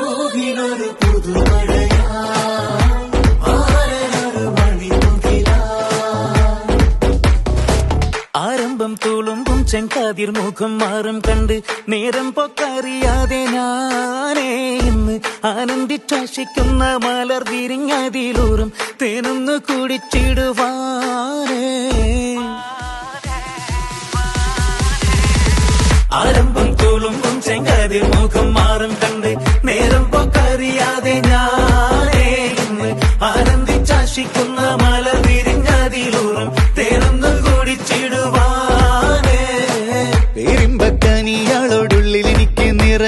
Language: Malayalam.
ൂഹിനൊരു പുതുമഴയാ ആരംഭം തുളുമ്പും ചെങ്കാതിർ മുഖം മാറും കണ്ട് നേരം പൊക്കറിയാതെ ഞാനേ ഇന്ന് ആനന്ദിച്ചാശിക്കുന്ന മലർ വിരിഞ്ഞതിലൂറും തേനൊന്നു കുടിച്ചിടുവാനേ. ആരംഭം തുളുമ്പും ചെങ്കാതിർ മുഖം മാറും കണ്ട്